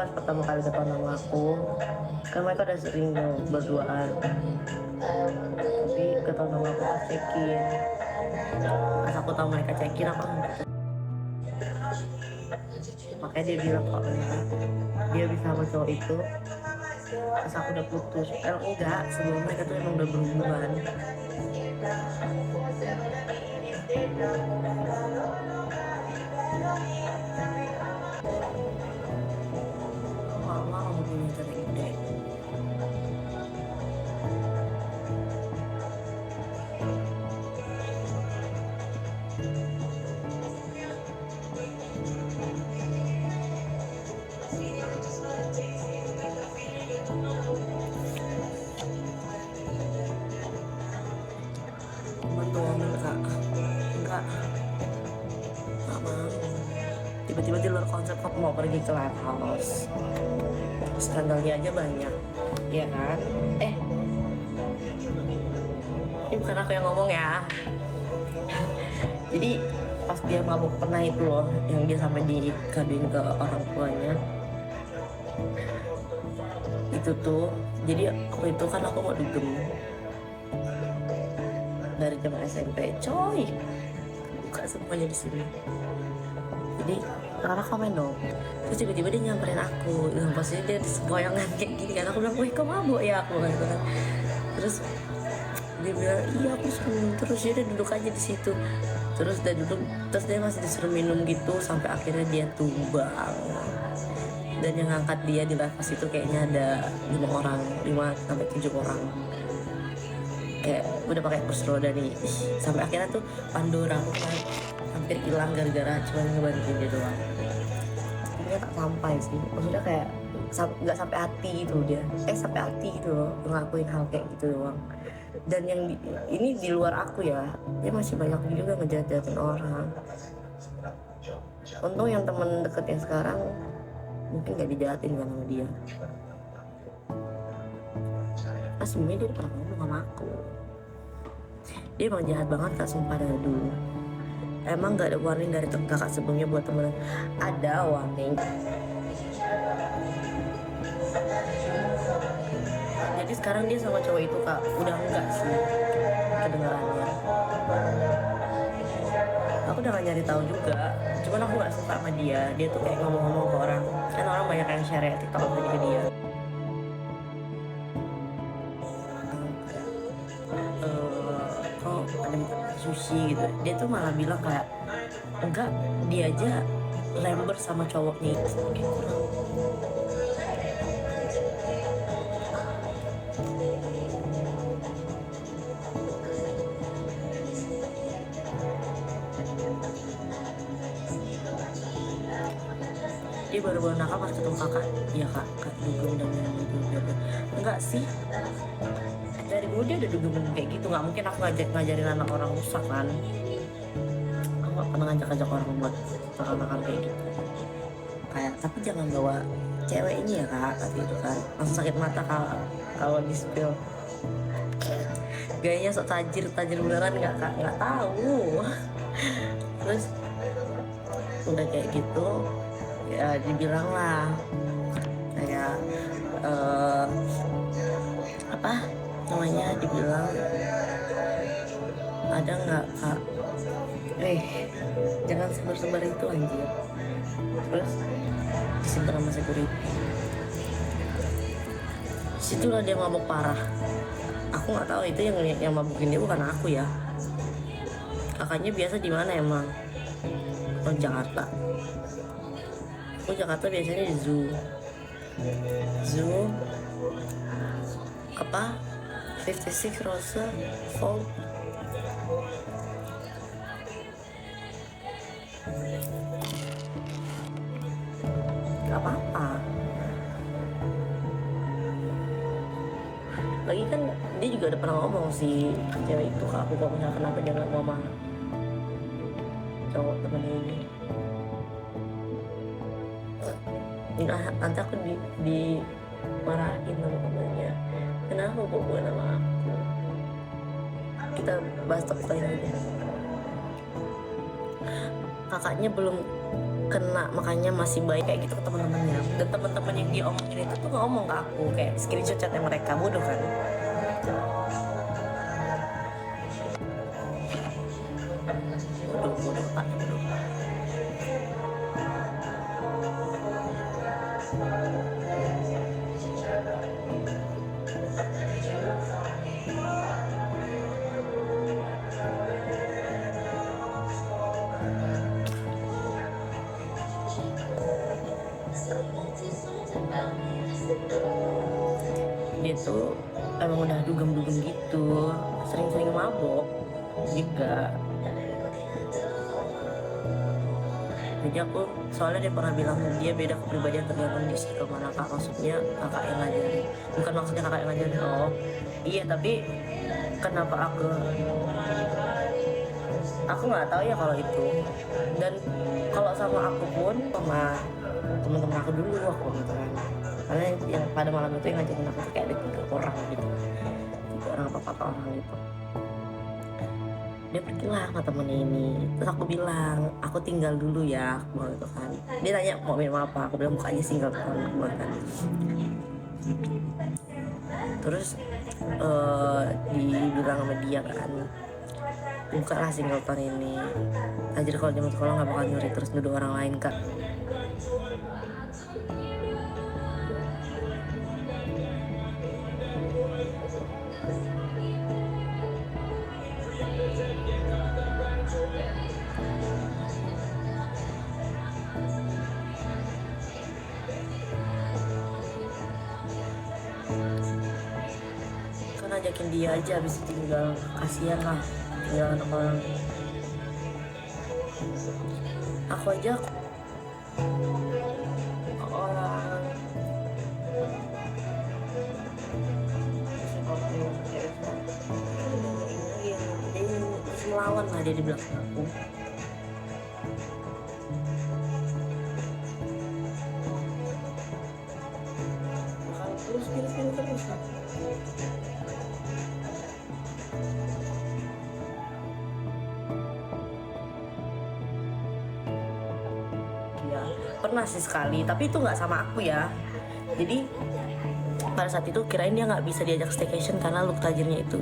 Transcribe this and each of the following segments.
pas pertama kali ketahuan sama aku kan mereka udah sering berduaan, tapi ketahuan sama aku pas check-in. Pas aku tahu mereka check-in, aku langsung, makanya dia bilang kok dia bisa sama cowok itu pas aku udah putus. Enggak, sebelum mereka tuh emang udah berhubungan. Mama mau punya cewek gede. Betul, enggak mau. Tiba-tiba di luar konsep kok mau pergi ke live house. Skandalnya aja banyak, ya kan? Ini bukan aku yang ngomong ya. Jadi pas dia mabuk pernah itu loh, yang dia sampai dikaduin ke orang tuanya. Itu tuh, jadi waktu itu kan aku mau dugem dari zaman SMP, coy. Buka semuanya di sini. Jadi Rara komen dong. Terus tiba-tiba dia nyamperin aku, yang pasti dia goyangan kayak gini kan. Aku bilang, wih kok mabuk ya aku kan. Terus dia bilang iya aku suruh, terus dia udah duduk aja di situ. Terus dia duduk, terus dia masih disuruh minum gitu sampai akhirnya dia tumbang. Dan yang ngangkat dia di live itu kayaknya ada 5 sampai 7 orang. Kayak udah pakai kursi roda nih. Sampai akhirnya tuh Pandora aku kan hampir hilang gara-gara cuma ngebantuin dia doang. Dia tak sampai sih, maksudnya kayak nggak sampai hati gitu dia. Sampai hati gitu loh, ngelakuin hal kayak gitu doang. Dan yang ini di luar aku ya, dia masih banyak juga ngejahatin orang. Untung yang temen deketnya sekarang mungkin gak dijahatin kan sama dia. Pas sebelumnya dia pernah ngomong sama aku, dia emang jahat banget kak, sumpah dari dulu. Emang gak ada warning dari kakak sebelumnya buat temen? Ada warning. Jadi sekarang dia sama cowok itu kak, udah enggak sih kedengarannya. Aku udah gak nyari tahu juga, cuman aku gak suka sama dia. Dia tuh kayak ngomong-ngomong ke orang, kan orang banyak yang share ya TikTok aku ke dia. Kok ada sushi gitu, dia tuh malah bilang kayak enggak, dia aja lember sama cowoknya itu gitu. Dia baru-baru nakal pas ketemu kakak, ya kak dugem dan gitu. Enggak sih, dari dulu dia udah dugem kayak gitu. Nggak mungkin aku ngajarin anak orang rusak kan. Aku nggak pernah ngajak orang buat nakal-nakal kayak gitu. Kayak tapi jangan bawa cewek ini ya kak, kata itu kan langsung sakit mata kalau di spill. Gayanya sok tajir beneran nggak kak, nggak tahu. Terus udah kayak gitu ya dibilang lah kayak apa namanya, dibilang ada nggak kak, jangan sebar-sebar itu anjir. Terus disimpan sama security. Situlah dia mabuk parah. Aku nggak tahu itu yang mabukin dia bukan aku ya. Kakaknya biasa di mana emang? Oh Jakarta. Aku Jakarta biasanya di zoo apa 56 Rose Fall. Gak apa-apa. Lagi kan dia juga udah pernah ngomong si cewek itu ke aku, kok misalnya kenapa dia nggak mau sama cowok temen ini. Nah, nanti aku dimarahin sama temennya, kenapa bukan sama aku. Kita bahas topik lain aja. Kakaknya belum kena, makanya masih baik kayak gitu ke teman-temannya. Dan teman-teman yang dia omongin itu tuh ngomong ke aku kayak screenshot chatnya mereka. Bodoh kan. Bodoh Pak, bodoh. Dia tuh emang udah dugem-dugem gitu, sering-sering mabok juga. Jadi aku, soalnya dia pernah bilang dia beda kepribadian tergantung di circle mana kak, maksudnya kakak yang ngajarin, bukan maksudnya kakak yang ngajarin. Oh iya, tapi kenapa aku nggak tahu ya kalau itu. Dan kalau sama aku pun sama teman-teman aku dulu aku gitu kan, karena yang pada malam itu yang ngajakin aku tuh kayak ada 3 orang gitu, 3 orang apa 4 orang gitu. Dia pergilah sama temennya ini, terus aku bilang aku tinggal dulu ya, aku bilang gitu kan. Dia nanya mau minum apa, aku bilang buka aja single kan, kan. Terus dibilang sama dia kan, buka lah singleton ini. Anjir, kalau zaman sekolah nggak bakal nyuri terus nuduh orang lain kak. Kan ajakin dia aja, habis itu tinggal, kasihan lah tinggal anak orang. Aku aja orang dia melawan lah, dia di belakang aku. Terus ya, pernah sih sekali, tapi itu nggak sama aku ya. Jadi pada saat itu kirain dia nggak bisa diajak staycation karena look tajirnya itu.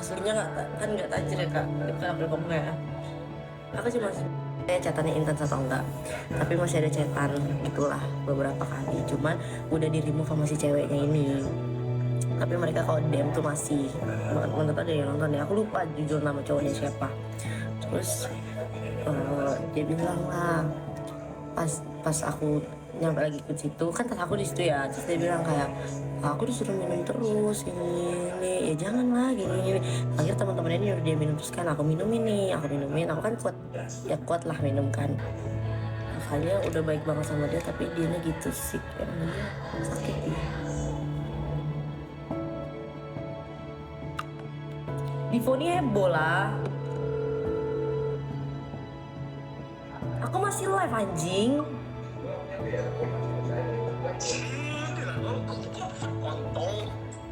Aslinya nggak tajir ya kak, kita ambil kamu ya. Aku cuma chatannya intens atau enggak, tapi masih ada chatan gitulah beberapa kali, cuman udah di remove sama si ceweknya ini. Tapi mereka kalau DM tuh masih, menurut ada yang nonton ya, aku lupa jujur nama cowoknya siapa. Terus dia bilang lah, pas aku nyampe lagi ke situ kan, tas aku di situ ya, terus dia bilang kayak aku disuruh minum terus ini ya jangan lah gini. Akhirnya teman-teman ini udah dia minum terus kan, aku minumin, aku kan kuat ya, kuat lah minum kan. Makanya udah baik banget sama dia, tapi dianya gitu sih, emangnya sakit ya. Divoni heboh lah. Aku masih live anjing.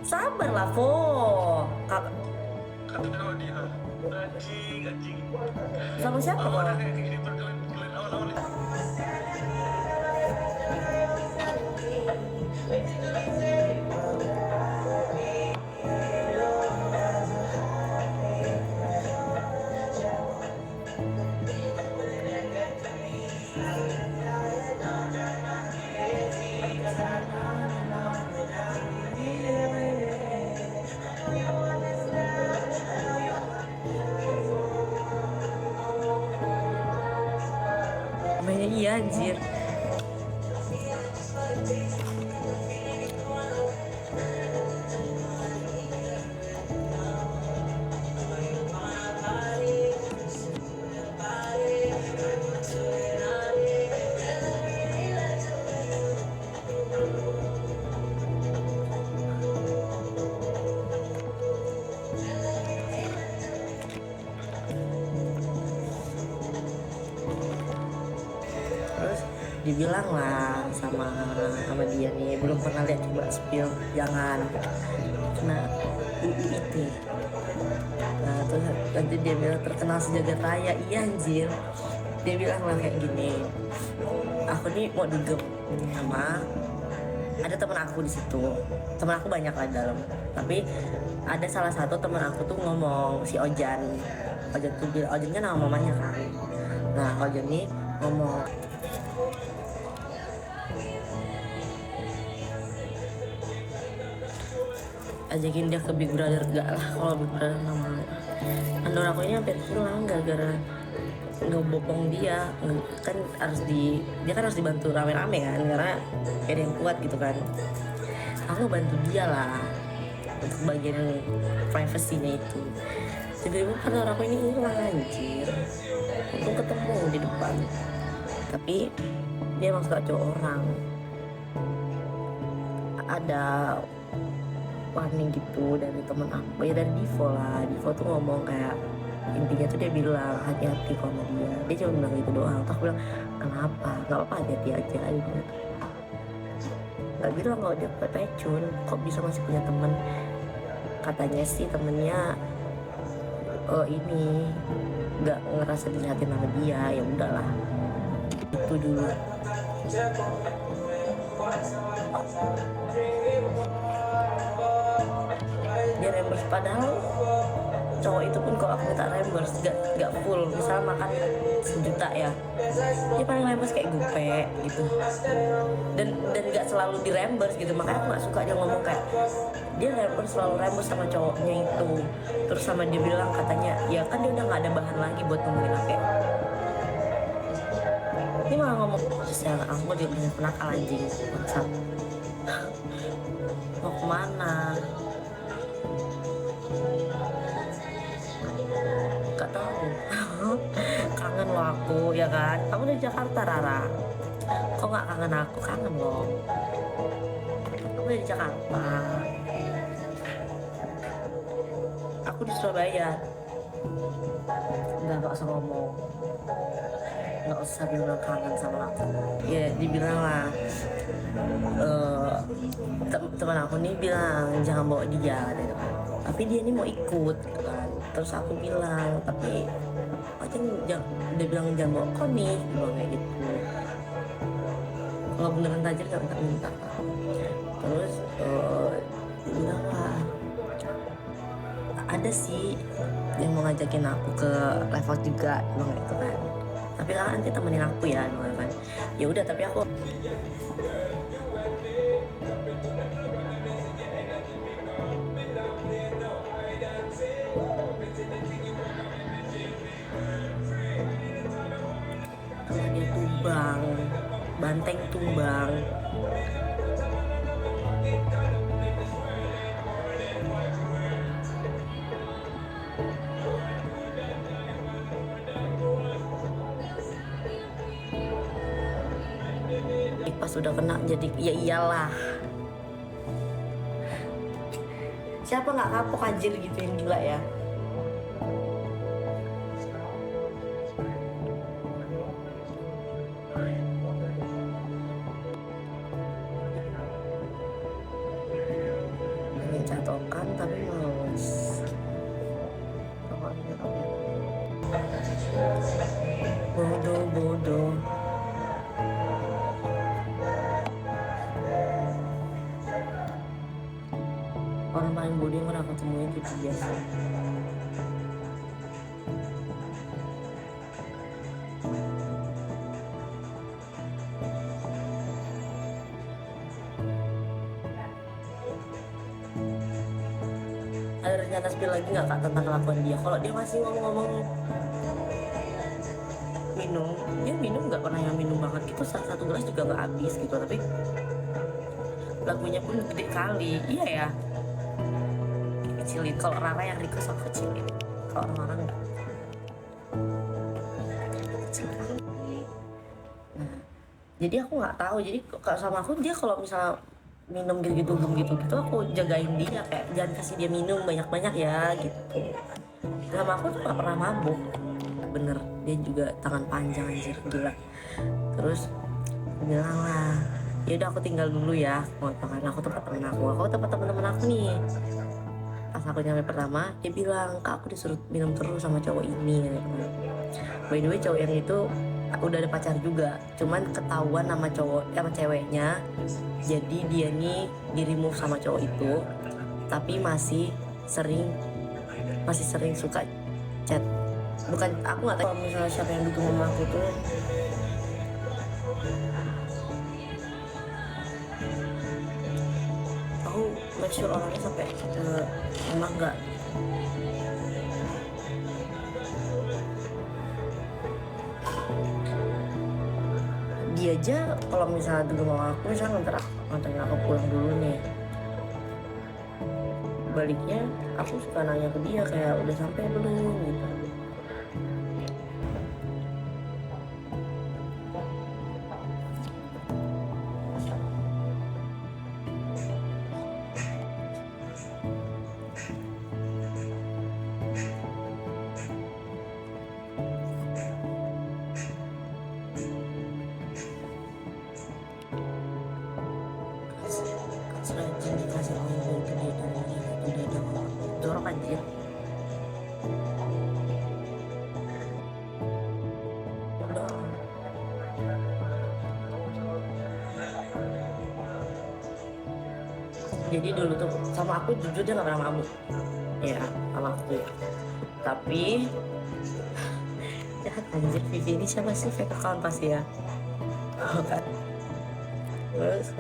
Sabar lah, Vo. Sama siapa kok? Mainnya iya anjir. dibilang lah sama dia nih, belum pernah lihat, coba spill, jangan kena UIT. Nah terus nanti dia bilang terkenal sejagat raya. Iya anjir, dia bilang lah kayak gini, aku nih mau dugem sama ada teman aku di situ. Teman aku banyak lah di dalam, tapi ada salah satu teman aku tuh ngomong, si Ojan tuh bilang, Ojan kan nama mamanya kan. Nah Ojan nih ngomong, ajakin dia ke Big Brother. Gak lah, kalau Big Brother nggak mau. Andor aku ini hampir hilang gara-gara ngebopong dia. Kan dia kan harus dibantu rame-rame kan, karena ada yang kuat gitu kan. Aku bantu dia lah untuk bagian privasinya itu. Tiba-tiba andor aku ini hilang anjir. Untung ketemu di depan, tapi dia emang suka cowok orang. Ada warning gitu dari temen aku, ya dari Divo lah. Divo tuh ngomong kayak, intinya tuh dia bilang hati-hati sama dia cuma bilang gitu doang. Terus aku bilang kenapa, nggak apa-apa, hati-hati aja gitu. Nggak bilang kalau dia pecun, kok bisa masih punya temen. Katanya sih temennya ini nggak ngerasa dilihatin sama dia, ya udahlah itu dulu. Dia reimburse, padahal cowok itu pun kalau aku minta reimburse gak full, misalnya makan 1 juta ya, dia paling reimburse kayak gope gitu, dan gak selalu di reimburse gitu. Makanya aku gak suka dia ngomong kayak dia selalu reimburse sama cowoknya itu. Terus sama dia bilang katanya ya kan dia udah gak ada bahan lagi buat nemuin aku. Ini malah ngomong sosial, aku dia punya penakal anjing maksud. Mau kemana? Gak tahu. Kangen lo aku, ya kan? Kamu dari Jakarta, Rara. Kok gak kangen aku? Kangen lo. Kamu dari Jakarta. Aku di Surabaya. Gak usah ngomong. Gak usah bilang kangen sama aku. Ya dibilang lah, teman aku nih bilang jangan bawa dia gitu kan. Tapi dia nih mau ikut gitu kan. Terus aku bilang, tapi dia bilang jangan bawa kau nih, bilang kayak gitu. Kalau beneran tajir gak minta. Terus dia bilang lah, ada sih yang mau ngajakin aku ke level juga, bilang kayak gitu kan. Tapi kan nanti temenin aku ya, kan. Ya udah, tapi aku kalau dia tumbang, banteng tumbang. Pas udah kena jadi ya iyalah. Siapa nggak kapok anjir gitu yang gila ya. Mencatokan tapi males. Bodoh. Orang paling bodoh yang pernah aku temuin itu biasa. Ada rencana spill lagi nggak kak tentang kelakuan dia? Kalau dia masih ngomong-ngomong minum, dia minum nggak pernah yang minum banget gitu, satu gelas juga nggak habis gitu. Tapi lagunya pun gede kali, iya ya. Kecilin, kalau Rara yang request aku kecilin, kalau orang-orang enggak. Nah, jadi aku nggak tahu. Jadi kalau sama aku dia kalau misalnya minum gitu aku jagain dia, kayak jangan kasih dia minum banyak-banyak ya gitu. Sama aku tuh nggak pernah mabuk, bener. Dia juga tangan panjang anjir, gila. Terus bilang lah, ya udah aku tinggal dulu ya, aku tempat temen aku nih. Pas aku nyampe pertama, dia bilang, kak aku disuruh minum terus sama cowok ini gitu. By the way cowok yang itu udah ada pacar juga, cuman ketahuan sama sama ceweknya, jadi dia nih di remove sama cowok itu, tapi masih sering suka chat. Bukan, aku nggak tahu kalau misalnya siapa yang dukung mama aku tuh. Aku make sure orangnya sampai emang nggak. Dia aja kalau misalnya dulu mama aku misalnya nganterin aku pulang dulu nih, baliknya aku suka nanya ke dia kayak udah sampai belum gitu. Rajin dikasih oil itu dia udah jorok anjir. Udah. Jadi dulu tuh sama aku jujur dia gak pernah mabuk ya sama aku, tapi jahat anjir. Vivi ini siapa sih, fake account pasti ya kan. Terus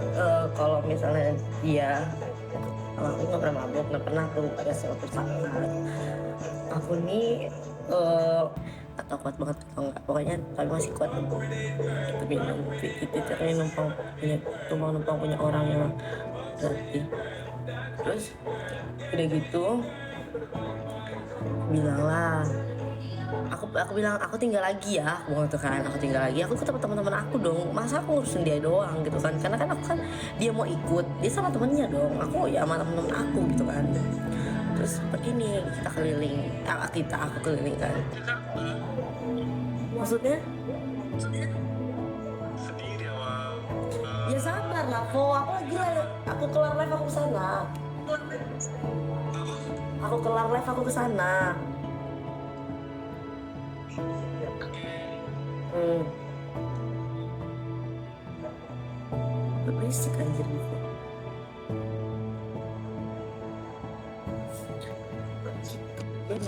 kalau misalnya dia sama aku nggak pernah mabuk, nggak pernah tuh ada suatu saat aku nih atau kuat banget atau enggak, pokoknya tapi masih kuat itu minum itu caranya numpang punya orang yang berarti. Terus udah gitu bilang lah, aku bilang aku tinggal lagi ya, aku gitu kan, aku tinggal lagi, aku ketemu teman-teman aku dong, masa aku ngurusin dia doang gitu kan, karena kan aku kan dia mau ikut, dia sama temennya dong, aku ya sama temen-temen aku gitu kan. Terus begini kita keliling, aku keliling kan, maksudnya ya sabar lah kok, aku lagi aku kelar live aku kesana, aku kelar live aku kesana. Berisik anjir gitu. Dia